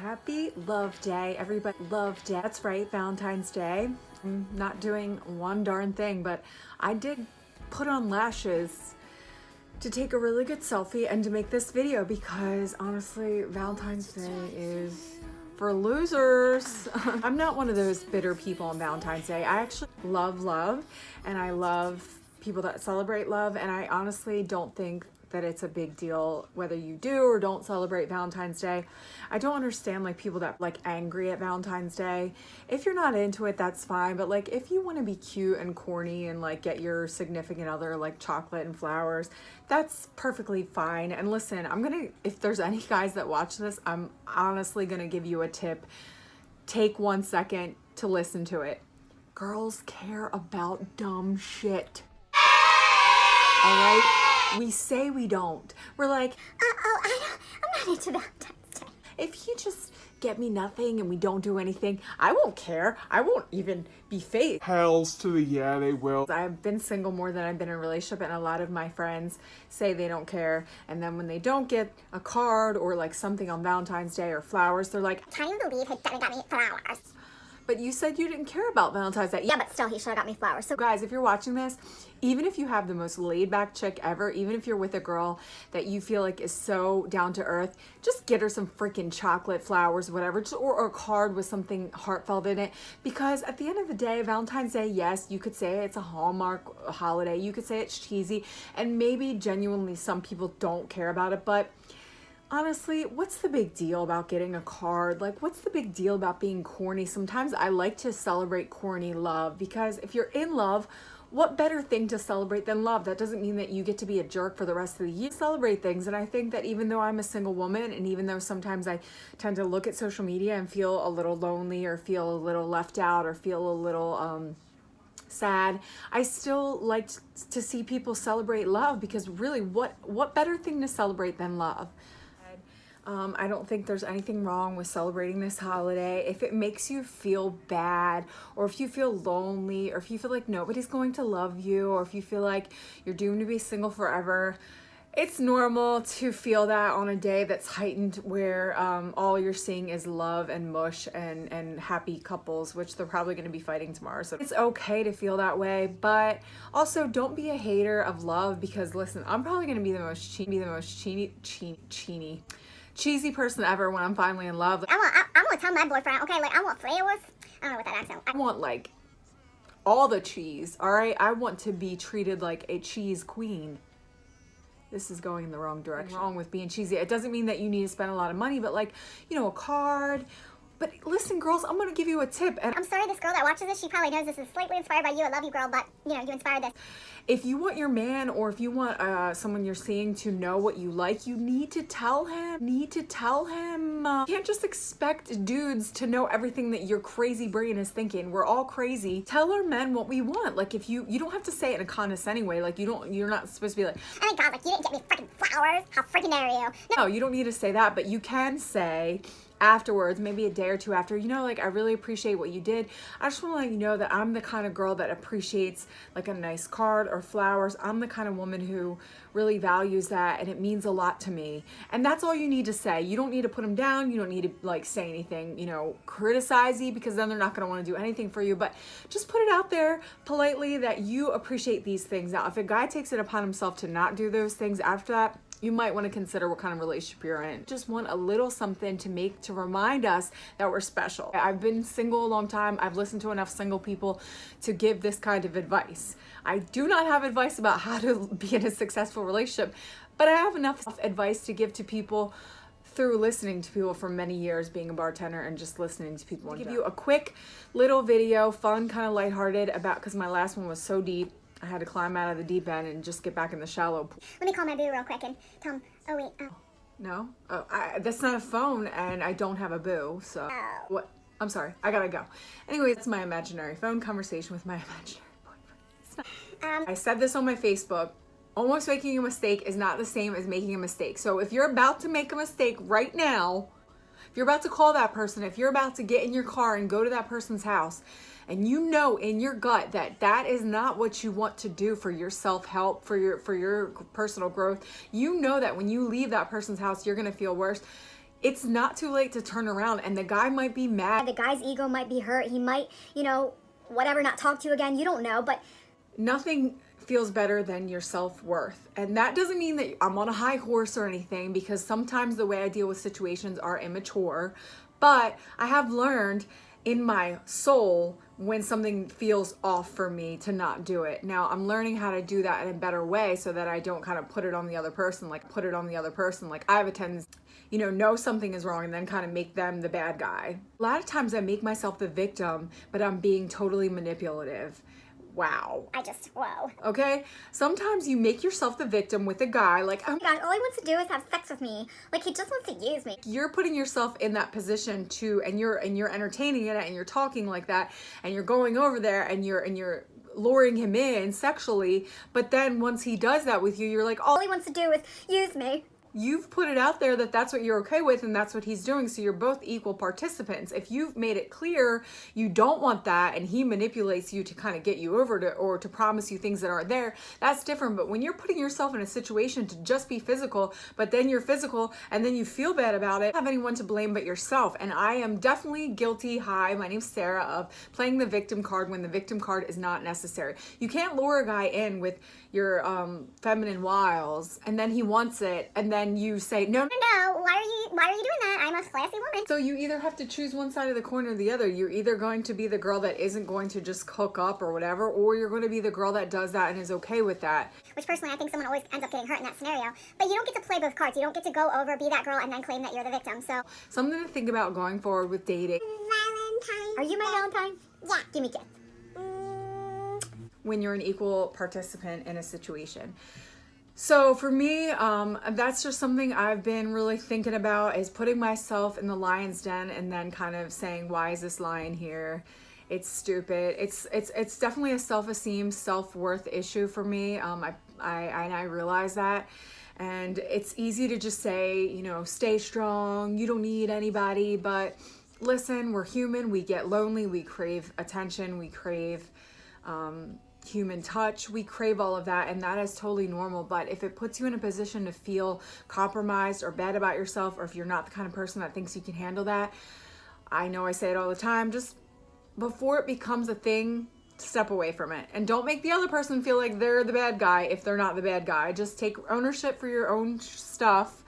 Happy Love Day, everybody. Love Day. That's right, Valentine's Day. I'm not doing one darn thing, but I did put on lashes to take a really good selfie and to make this video because honestly, Valentine's Day is for losers. I'm not one of those bitter people on Valentine's Day. I actually love love and I love people that celebrate love, and I honestly don't think that it's a big deal whether you do or don't celebrate Valentine's Day. I don't understand like people that like angry at Valentine's Day. If you're not into it, that's fine, but like if you want to be cute and corny and like get your significant other like chocolate and flowers, that's perfectly fine. And listen, if there's any guys that watch this, I'm honestly gonna give you a tip. Take 1 second to listen to it. Girls care about dumb shit. All right? We say we don't. We're like, I'm not into Valentine's Day. If you just get me nothing and we don't do anything, I won't care. I won't even be fake. Hells to the yeah, they will. I've been single more than I've been in a relationship, and a lot of my friends say they don't care. And then when they don't get a card or like something on Valentine's Day or flowers, they're like, Can you believe he got me flowers? but you said you didn't care about Valentine's Day. Yeah, but still, he should have got me flowers. So guys, if you're watching this, even if you have the most laid back chick ever, even if you're with a girl that you feel like is so down to earth, just get her some freaking chocolate, flowers, whatever, or a card with something heartfelt in it. Because at the end of the day, Valentine's Day, yes, you could say it's a Hallmark holiday. You could say it's cheesy, and maybe genuinely some people don't care about it, but honestly, what's the big deal about getting a card? Like, what's the big deal about being corny? Sometimes I like to celebrate corny love, because if you're in love, what better thing to celebrate than love? That doesn't mean that you get to be a jerk for the rest of the year. Celebrate things. And I think that even though I'm a single woman, and even though sometimes I tend to look at social media and feel a little lonely or feel a little left out or feel a little sad, I still like to see people celebrate love, because really, what better thing to celebrate than love? I don't think there's anything wrong with celebrating this holiday. If it makes you feel bad, or if you feel lonely, or if you feel like nobody's going to love you, or if you feel like you're doomed to be single forever, it's normal to feel that on a day that's heightened, where all you're seeing is love and mush and happy couples, which they're probably going to be fighting tomorrow. So it's okay to feel that way, but also don't be a hater of love, because listen, I'm probably going to be the most cheesy person ever when I'm finally in love. I'm gonna tell my boyfriend, okay, like, I want flowers. I don't know what that accent. I want like all the cheese, all right? I want to be treated like a cheese queen. This is going in the wrong direction. Wrong with being cheesy. It doesn't mean that you need to spend a lot of money, but like, you know, a card. But listen, girls, I'm gonna give you a tip. And I'm sorry, this girl that watches this, she probably knows this is slightly inspired by you. I love you, girl, but you know, you inspired this. if you want your man, or if you want someone you're seeing to know what you like, you need to tell him. You can't just expect dudes to know everything that your crazy brain is thinking. We're all crazy. Tell our men what we want. Like, if you don't have to say it in a condescending way. Like, you're not supposed to be like, oh my god, like, you didn't get me freaking flowers. How freaking dare you? no, you don't need to say that, but you can say afterwards, maybe a day or two after, you know, like, I really appreciate what you did. I just want to let you know that I'm the kind of girl that appreciates like a nice card or flowers. I'm the kind of woman who really values that, and it means a lot to me. And that's all you need to say. You don't need to put them down. You don't need to like say anything, you know, criticize-y, because then they're not going to want to do anything for you. But just put it out there politely that you appreciate these things. Now, if a guy takes it upon himself to not do those things after that, you might want to consider what kind of relationship you're in. Just want a little something to remind us that we're special. I've been single a long time. I've listened to enough single people to give this kind of advice. I do not have advice about how to be in a successful relationship, but I have enough advice to give to people through listening to people for many years, being a bartender and just listening to people. I'll give you a quick little video, fun, kind of lighthearted, about, because my last one was so deep. I had to climb out of the deep end and just get back in the shallow pool. Let me call my boo real quick and tell him, oh wait, No? Oh, that's not a phone, and I don't have a boo, so. Oh. What? I'm sorry, I gotta go. Anyway, it's my imaginary phone conversation with my imaginary boyfriend. I said this on my Facebook. Almost making a mistake is not the same as making a mistake. So if you're about to make a mistake right now, if you're about to call that person, if you're about to get in your car and go to that person's house, and you know in your gut that that is not what you want to do for your self-help, for your personal growth, you know that when you leave that person's house, you're gonna feel worse. it's not too late to turn around, and the guy might be mad. The guy's ego might be hurt. He might, you know, whatever, not talk to you again. You don't know, but Nothing feels better than your self-worth. And that doesn't mean that I'm on a high horse or anything, because sometimes the way I deal with situations are immature. But I have learned in my soul when something feels off for me to not do it. Now I'm learning how to do that in a better way so that I don't kind of put it on the other person, like I have a tendency, you know something is wrong and then kind of make them the bad guy. A lot of times I make myself the victim, but I'm being totally manipulative. Wow. whoa. Okay? Sometimes you make yourself the victim with a guy, like, Oh my gosh, all he wants to do is have sex with me. Like, he just wants to use me. you're putting yourself in that position too, and you're entertaining it, and you're talking like that, and you're going over there, and you're luring him in sexually. But then once he does that with you, you're like, All oh, he wants to do is use me. you've put it out there that that's what you're okay with, and that's what he's doing, so you're both equal participants. If you've made it clear you don't want that, and he manipulates you to kind of get you over to, or to promise you things that aren't there, that's different. But when you're putting yourself in a situation to just be physical, but then you're physical and then you feel bad about it, you don't have anyone to blame but yourself. And I am definitely guilty, hi, my name's Sarah, of playing the victim card when the victim card is not necessary. You can't lure a guy in with your feminine wiles, and then he wants it, and then you say no. No, why are you doing that? I'm a classy woman. So you either have to choose one side of the coin or the other. You're either going to be the girl that isn't going to just hook up or whatever, or you're going to be the girl that does that and is okay with that. Which personally, I think someone always ends up getting hurt in that scenario. But you don't get to play both cards. You don't get to go over, be that girl, and then claim that you're the victim. So, Something to think about going forward with dating. Valentine. Are you my Valentine? Yeah. Give me gifts. When you're an equal participant in a situation. So for me, that's just something I've been really thinking about, is putting myself in the lion's den and then kind of saying, why is this lion here? It's stupid. It's definitely a self-esteem, self-worth issue for me. I realize that. And it's easy to just say, you know, stay strong, you don't need anybody. But listen, we're human, we get lonely, we crave attention, we crave human touch, we crave all of that, and that is totally normal. But if it puts you in a position to feel compromised or bad about yourself, or if you're not the kind of person that thinks you can handle that, I know I say it all the time, just before it becomes a thing, step away from it. And don't make the other person feel like they're the bad guy if they're not the bad guy. Just take ownership for your own stuff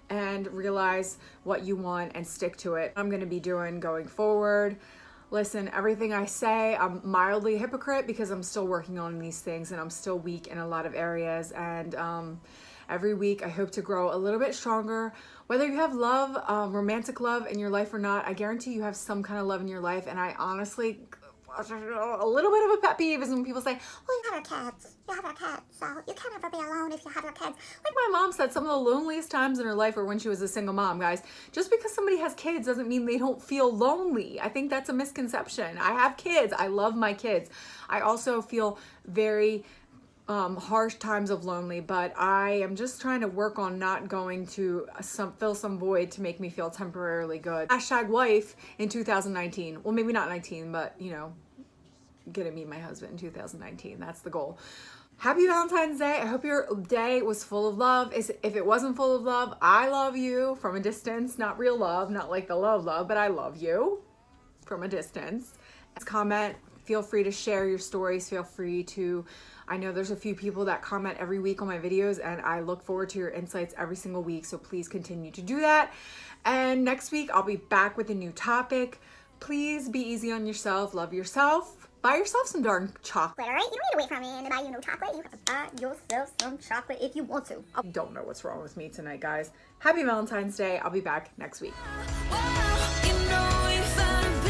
and realize what you want and stick to it. I'm going to be doing going forward. Listen, everything I say, I'm mildly a hypocrite because I'm still working on these things and I'm still weak in a lot of areas. And every week I hope to grow a little bit stronger. Whether you have love, romantic love in your life or not, I guarantee you have some kind of love in your life. And I honestly, a little bit of a pet peeve is when people say, well, You have your kids. You have your kids. So you can't ever be alone if you have your kids. like my mom said, some of the loneliest times in her life were when she was a single mom, guys. Just because somebody has kids doesn't mean they don't feel lonely. I think that's a misconception. I have kids. I love my kids. I also feel very harsh times of lonely, but I am just trying to work on not going to fill some void to make me feel temporarily good. Hashtag wife in 2019. Well, maybe not 19, but you know, gonna meet my husband in 2019. That's the goal. Happy Valentine's Day. I hope your day was full of love. If it wasn't full of love, I love you from a distance. Not real love, not like the love, but I love you from a distance. Comment. Feel free to share your stories. Feel free to, I know there's a few people that comment every week on my videos, and I look forward to your insights every single week. So please continue to do that. And next week, I'll be back with a new topic. Please be easy on yourself. Love yourself. Buy yourself some darn chocolate. All right? You don't need to wait for me to buy you no chocolate. You can buy yourself some chocolate if you want to. I don't know what's wrong with me tonight, guys. Happy Valentine's Day. I'll be back next week. Wow, you know you found